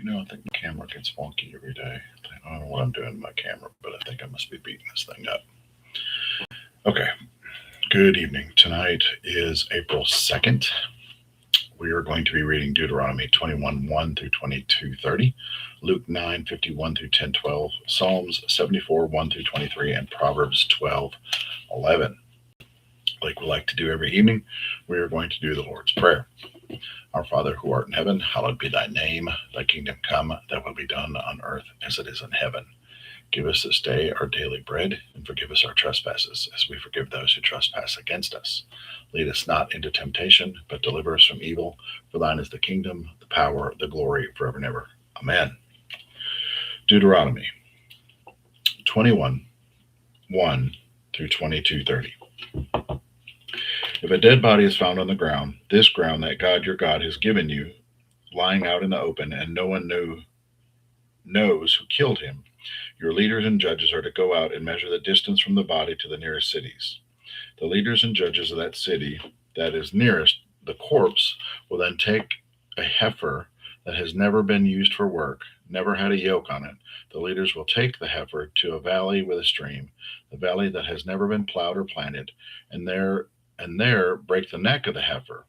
I think my camera gets wonky every day. I don't know what I'm doing to my camera, but I think I must be beating this thing up. Okay, good evening. Tonight is April 2nd. We are going to be reading Deuteronomy 21 1 through 22:30, Luke 9:51 through 10:12, Psalms 74 1 through 23, and Proverbs 12:11. Like we like to do every evening, we are going to do the Lord's Prayer. Our Father who art in heaven, hallowed be thy name. Thy kingdom come, thy will be done on earth as it is in heaven. Give us this day our daily bread, and forgive us our trespasses, as we forgive those who trespass against us. Lead us not into temptation, but deliver us from evil. For thine is the kingdom, the power, the glory, forever and ever. Amen. Deuteronomy 21 1 through 22:30. If a dead body is found on the ground, this ground that God your God has given you, lying out in the open, and no one knows who killed him, your leaders and judges are to go out and measure the distance from the body to the nearest cities. The leaders and judges of that city that is nearest the corpse will then take a heifer that has never been used for work, never had a yoke on it. The leaders will take the heifer to a valley with a stream, the valley that has never been plowed or planted, and there break the neck of the heifer.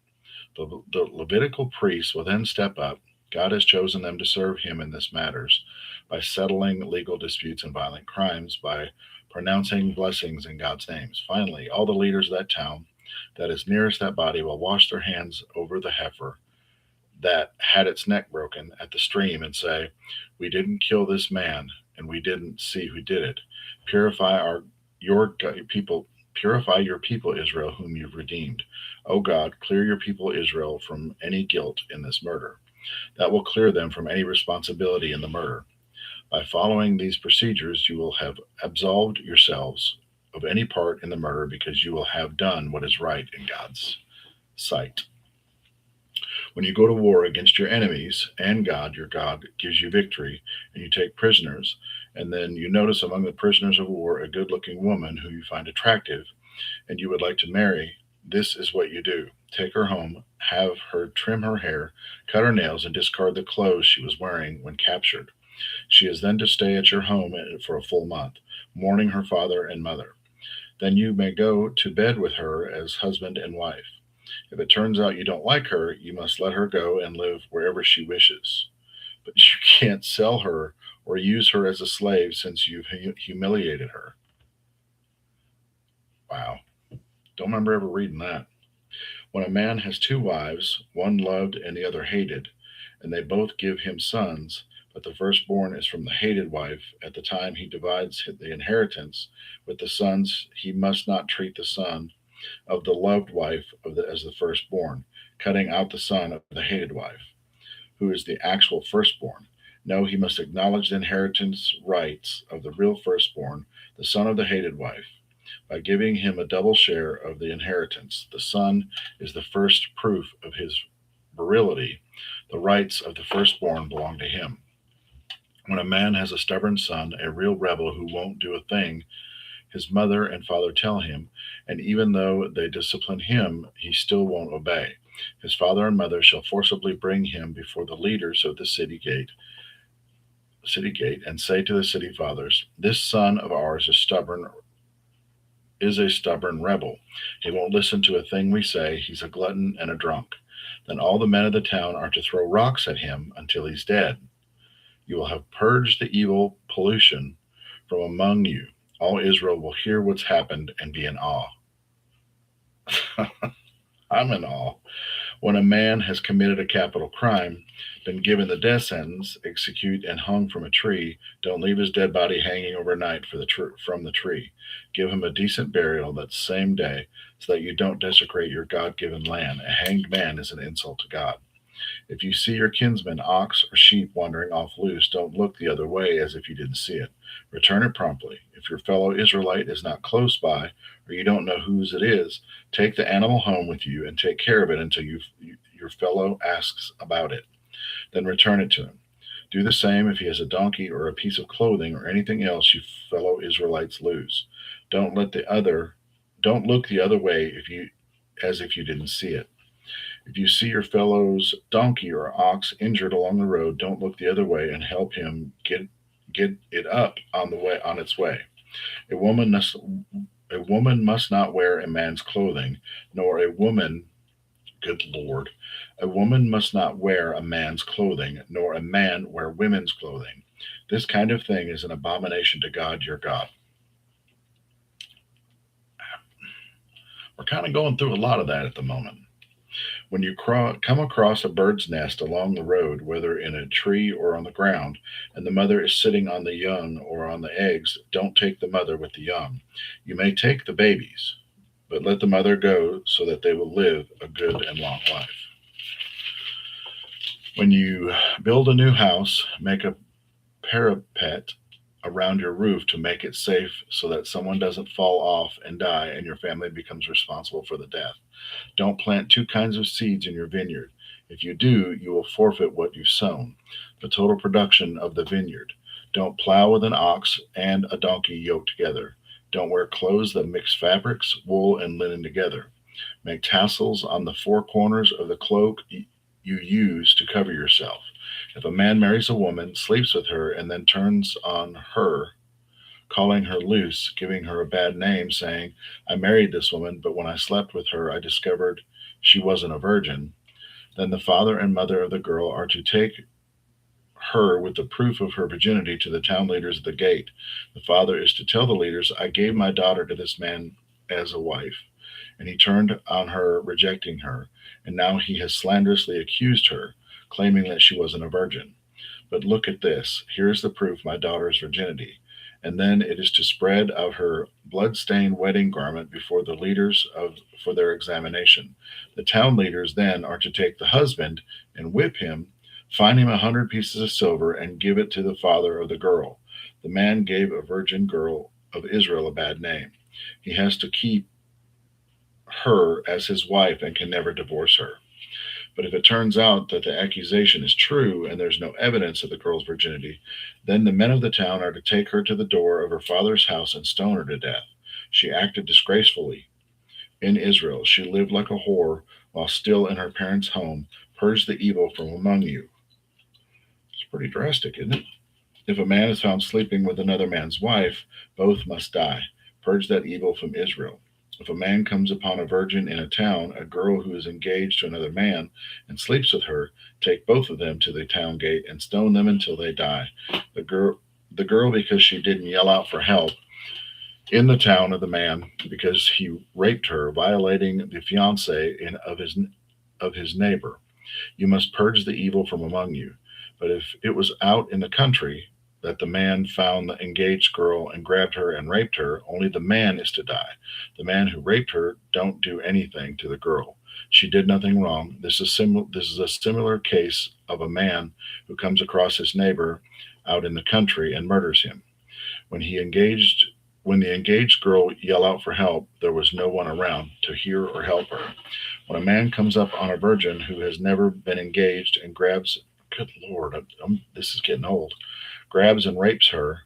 The Levitical priests will then step up. God has chosen them to serve him in this matters by settling legal disputes and violent crimes, by pronouncing blessings in God's names. Finally, all the leaders of that town that is nearest that body will wash their hands over the heifer that had its neck broken at the stream and say, "We didn't kill this man, and we didn't see who did it. Purify your people Purify your people Israel, whom you've redeemed. O God, clear your people Israel from any guilt in this murder. That will clear them from any responsibility in the murder. By following these procedures, you will have absolved yourselves of any part in the murder because you will have done what is right in God's sight. When you go to war against your enemies, and God, your God, gives you victory, and you take prisoners, and then you notice among the prisoners of war a good looking woman who you find attractive, and you would like to marry, this is what you do. Take her home, have her trim her hair, cut her nails, and discard the clothes she was wearing when captured. She is then to stay at your home for a full month, mourning her father and mother. Then you may go to bed with her as husband and wife. If it turns out you don't like her, you must let her go and live wherever she wishes. But you can't sell her or use her as a slave since you've humiliated her. Wow. Don't remember ever reading that. When a man has two wives, one loved and the other hated, and they both give him sons, but the firstborn is from the hated wife, at the time he divides the inheritance with the sons, he must not treat the son of the loved wife as the firstborn, cutting out the son of the hated wife, who is the actual firstborn. No, he must acknowledge the inheritance rights of the real firstborn, the son of the hated wife, by giving him a double share of the inheritance. The son is the first proof of his virility. The rights of the firstborn belong to him. When a man has a stubborn son, a real rebel who won't do a thing his mother and father tell him, and even though they discipline him, he still won't obey. His father and mother shall forcibly bring him before the leaders of the city gate, and say to the city fathers, "This son of ours is a stubborn rebel. He won't listen to a thing we say. He's a glutton and a drunk." Then all the men of the town are to throw rocks at him until he's dead. You will have purged the evil pollution from among you. All Israel will hear what's happened and be in awe. I'm in awe. When a man has committed a capital crime, been given the death sentence, execute and hung from a tree, don't leave his dead body hanging overnight from the tree. Give him a decent burial that same day, so that you don't desecrate your God-given land. A hanged man is an insult to God. If you see your kinsman, ox or sheep, wandering off loose, don't look the other way as if you didn't see it. Return it promptly. If your fellow Israelite is not close by, or you don't know whose it is, take the animal home with you and take care of it until your fellow asks about it. Then return it to him. Do the same if he has a donkey or a piece of clothing or anything else you fellow Israelites lose. Don't look the other way as if you didn't see it. If you see your fellow's donkey or ox injured along the road, don't look the other way and help him get it up on its way. A woman must a woman must not wear a man's clothing, nor a woman, good Lord, a woman must not wear a man's clothing, nor a man wear women's clothing. This kind of thing is an abomination to God your God. We're kind of going through a lot of that at the moment. When you come across a bird's nest along the road, whether in a tree or on the ground, and the mother is sitting on the young or on the eggs, don't take the mother with the young. You may take the babies, but let the mother go so that they will live a good and long life. When you build a new house, make a parapet around your roof to make it safe so that someone doesn't fall off and die and your family becomes responsible for the death. Don't plant two kinds of seeds in your vineyard. If you do, you will forfeit what you've sown, the total production of the vineyard. Don't plow with an ox and a donkey yoked together. Don't wear clothes that mix fabrics, wool, and linen together. Make tassels on the four corners of the cloak you use to cover yourself. If a man marries a woman, sleeps with her, and then turns on her, calling her loose, giving her a bad name, saying, I married this woman, but when I slept with her, I discovered she wasn't a virgin, then the father and mother of the girl are to take her with the proof of her virginity to the town leaders at the gate. The father is to tell the leaders, I gave my daughter to this man as a wife, and he turned on her, rejecting her, and now he has slanderously accused her, claiming that she wasn't a virgin. But look at this. Here's the proof my daughter's virginity. And then it is to spread out her blood-stained wedding garment before the leaders for their examination. The town leaders then are to take the husband and whip him, fine him 100 pieces of silver, and give it to the father of the girl. The man gave a virgin girl of Israel a bad name. He has to keep her as his wife and can never divorce her. But if it turns out that the accusation is true and there's no evidence of the girl's virginity, then the men of the town are to take her to the door of her father's house and stone her to death. She acted disgracefully in Israel. She lived like a whore while still in her parents' home. Purge the evil from among you. It's pretty drastic, isn't it? If a man is found sleeping with another man's wife, both must die. Purge that evil from Israel. If a man comes upon a virgin in a town, a girl who is engaged to another man, and sleeps with her, take both of them to the town gate and stone them until they die. The girl because she didn't yell out for help in the town of the man because he raped her, violating the fiance of his neighbor. You must purge the evil from among you. But if it was out in the country that the man found the engaged girl and grabbed her and raped her, only the man is to die. The man who raped her don't do anything to the girl. She did nothing wrong. This is a similar case of a man who comes across his neighbor out in the country and murders him. When he engaged when the engaged girl yelled out for help, there was no one around to hear or help her. When a man comes up on a virgin who has never been engaged and grabs, good Lord, this is getting old, grabs and rapes her,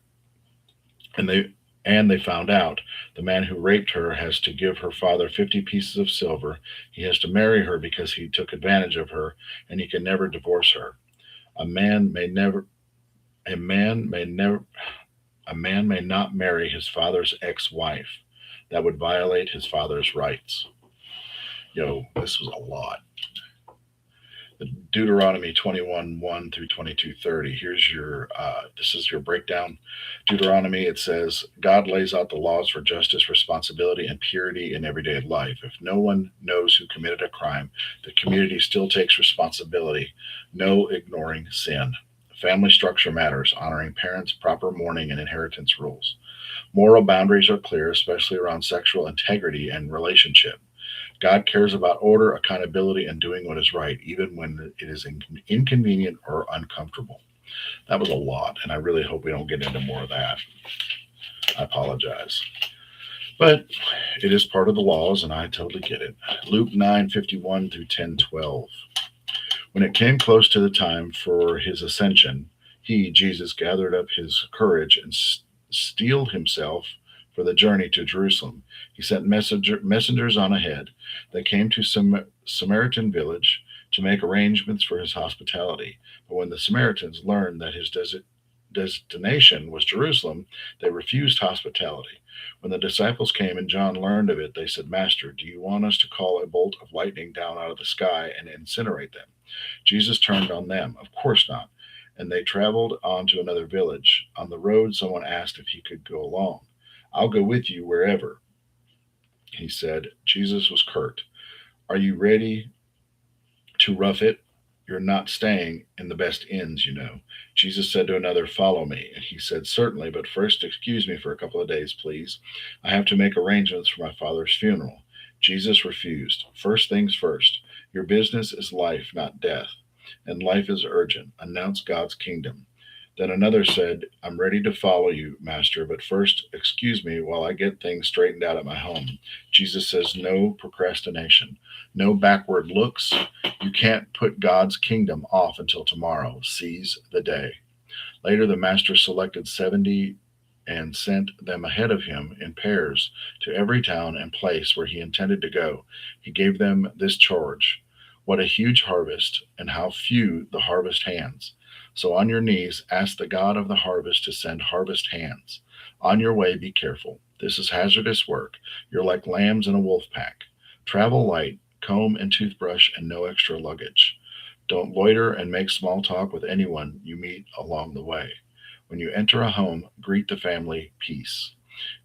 and they found out, the man who raped her has to give her father 50 pieces of silver. He has to marry her because he took advantage of her, and he can never divorce her. A man may never a man may never a man may not marry his father's ex-wife. That would violate his father's rights. Yo, this was a lot. Deuteronomy 21, 1 through 22:30. This is your breakdown. Deuteronomy, it says, God lays out the laws for justice, responsibility, and purity in everyday life. If no one knows who committed a crime, the community still takes responsibility. No ignoring sin. Family structure matters, honoring parents, proper mourning, and inheritance rules. Moral boundaries are clear, especially around sexual integrity and relationship. God cares about order, accountability, and doing what is right, even when it is inconvenient or uncomfortable. That was a lot, and I really hope we don't get into more of that. I apologize. But it is part of the laws, and I totally get it. Luke 9:51 through 10:12. When it came close to the time for his ascension, he, Jesus, gathered up his courage and steeled himself for the journey to Jerusalem. He sent messengers on ahead. They came to some Samaritan village to make arrangements for his hospitality. But when the Samaritans learned that his destination was Jerusalem, they refused hospitality. When the disciples came and John learned of it, they said, Master, do you want us to call a bolt of lightning down out of the sky and incinerate them? Jesus turned on them, Of course not. And they traveled on to another village. On the road, someone asked if he could go along. I'll go with you wherever, he said. Jesus was curt. Are you ready to rough it? You're not staying in the best inns, you know. Jesus said to another, Follow me. And he said, Certainly, but first excuse me for a couple of days, please. I have to make arrangements for my father's funeral. Jesus refused. First things first. Your business is life, not death. And life is urgent. Announce God's kingdom. Then another said, I'm ready to follow you, Master, but first excuse me while I get things straightened out at my home. Jesus says, No procrastination, no backward looks. You can't put God's kingdom off until tomorrow. Seize the day. Later, the Master selected 70 and sent them ahead of him in pairs to every town and place where he intended to go. He gave them this charge: What a huge harvest, and how few the harvest hands. So on your knees, ask the God of the harvest to send harvest hands. On your way, be careful. This is hazardous work. You're like lambs in a wolf pack. Travel light, comb and toothbrush, and no extra luggage. Don't loiter and make small talk with anyone you meet along the way. When you enter a home, greet the family peace.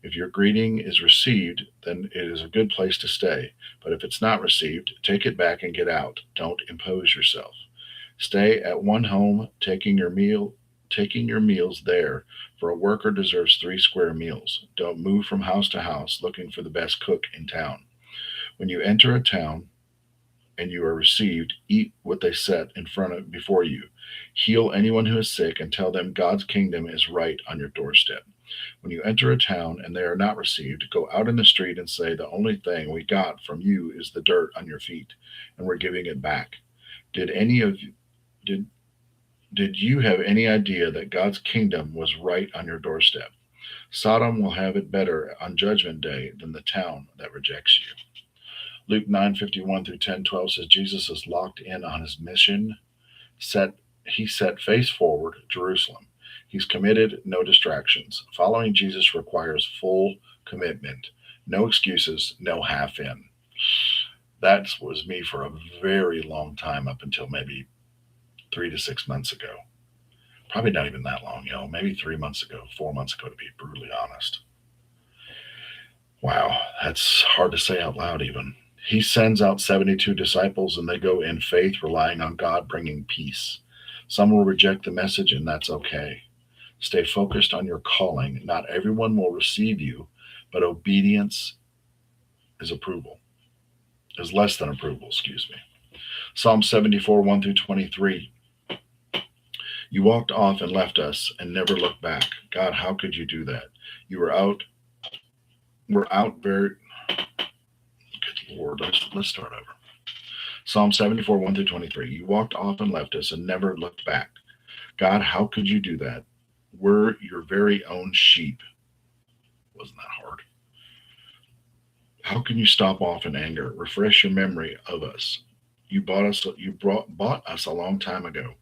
If your greeting is received, then it is a good place to stay. But if it's not received, take it back and get out. Don't impose yourself. Stay at one home, taking your meals there, for a worker deserves 3 square meals. Don't move from house to house looking for the best cook in town. When you enter a town and you are received, eat what they set in front of before you. Heal anyone who is sick and tell them God's kingdom is right on your doorstep. When you enter a town and they are not received, go out in the street and say, The only thing we got from you is the dirt on your feet, and we're giving it back. Did any of you did did you have any idea that God's kingdom was right on your doorstep? Sodom will have it better on judgment day than the town that rejects you. Luke 9:51 through 10:12 says Jesus is locked in on his mission. Set he set face forward Jerusalem. He's committed, no distractions. Following Jesus requires full commitment. No excuses, no half in. That was me for a very long time, up until maybe 3 to 6 months ago. Probably not even that long, maybe 3 months ago, 4 months ago, to be brutally honest. Wow, that's hard to say out loud, even. He sends out 72 disciples, and they go in faith, relying on God bringing peace. Some will reject the message, and that's okay. Stay focused on your calling. Not everyone will receive you, but obedience is approval, is less than approval, excuse me. Psalm 74, 1 through 23. You walked off and left us and never looked back. God, how could you do that? You were out very, good Lord, let's start over. Psalm 74, 1 through 23. You walked off and left us and never looked back. God, how could you do that? We're your very own sheep. Wasn't that hard? How can you stop off in anger? Refresh your memory of us. Bought us a long time ago.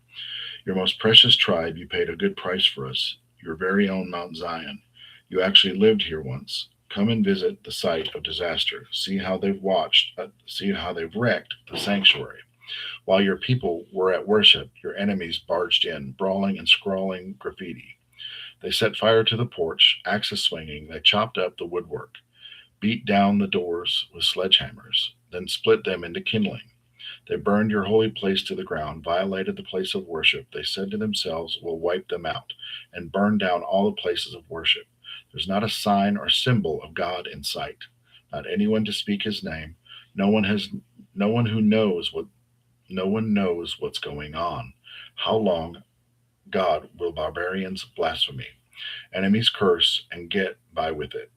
Your most precious tribe, you paid a good price for us. Your very own Mount Zion. You actually lived here once. Come and visit the site of disaster. See how they've wrecked the sanctuary. While your people were at worship, your enemies barged in, brawling and scrawling graffiti. They set fire to the porch, axes swinging. They chopped up the woodwork, beat down the doors with sledgehammers, then split them into kindling. They burned your holy place to the ground, violated the place of worship. They said to themselves, We'll wipe them out, and burn down all the places of worship. There's not a sign or symbol of God in sight, not anyone to speak his name. No one has no one who knows what no one knows what's going on. How long, God, will barbarians blaspheme, enemies curse and get by with it?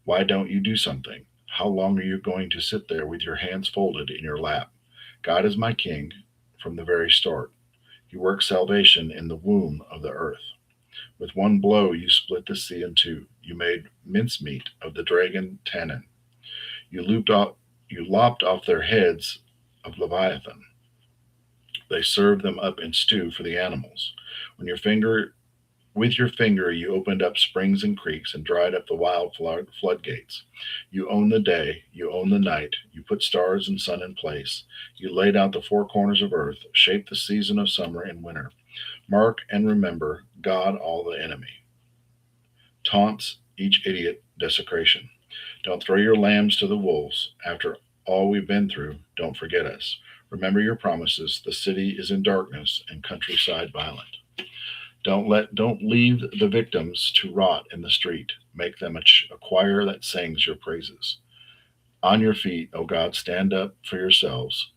Why don't you do something? How long are you going to sit there with your hands folded in your lap? God is my king from the very start. He works salvation in the womb of the earth. With one blow you split the sea in two. You made mincemeat of the dragon Tannin. You lopped off their heads of Leviathan. They served them up in stew for the animals. When your finger With your finger you opened up springs and creeks and dried up the wild floodgates. You own the day, you own the night, you put stars and sun in place. You laid out the four corners of earth, shaped the season of summer and winter. Mark and remember God all the enemy. Taunts each idiot desecration. Don't throw your lambs to the wolves. After all we've been through, don't forget us. Remember your promises. The city is in darkness and countryside violent. Don't leave the victims to rot in the street. Make them a choir that sings your praises. On your feet, O God, stand up for yourselves.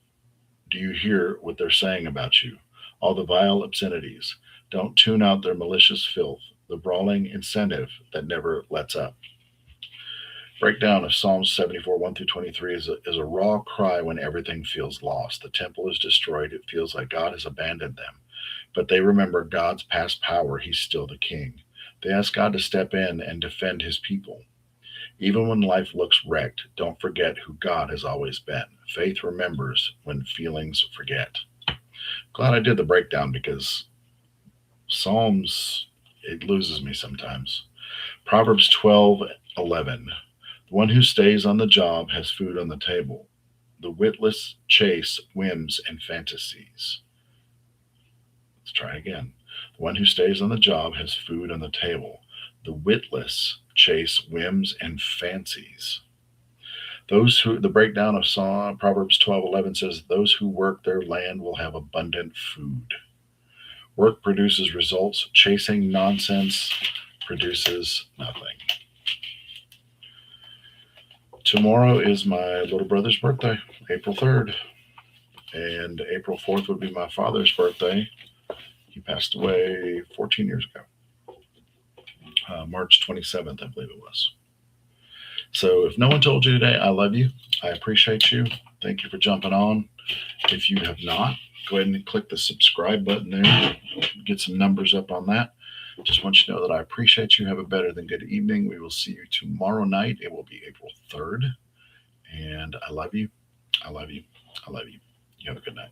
Do you hear what they're saying about you? All the vile obscenities. Don't tune out their malicious filth, the brawling incentive that never lets up. Breakdown of Psalms 74, 1 through 23 is a raw cry when everything feels lost. The temple is destroyed. It feels like God has abandoned them. But they remember God's past power. He's still the king. They ask God to step in and defend his people. Even when life looks wrecked, don't forget who God has always been. Faith remembers when feelings forget. Glad I did the breakdown because Psalms, it loses me sometimes. Proverbs 12:11. The one who stays on the job has food on the table. The witless chase whims and fantasies. Let's try again. The one who stays on the job has food on the table. The witless chase whims and fancies. The breakdown of Proverbs 12:11 says, those who work their land will have abundant food. Work produces results. Chasing nonsense produces nothing. Tomorrow is my little brother's birthday, April 3rd. And April 4th would be my father's birthday. He passed away 14 years ago. March 27th, I believe it was. So if no one told you today, I love you. I appreciate you. Thank you for jumping on. If you have not, go ahead and click the subscribe button there. Get some numbers up on that. Just want you to know that I appreciate you. Have a better than good evening. We will see you tomorrow night. It will be April 3rd. And I love you. I love you. I love you. You have a good night.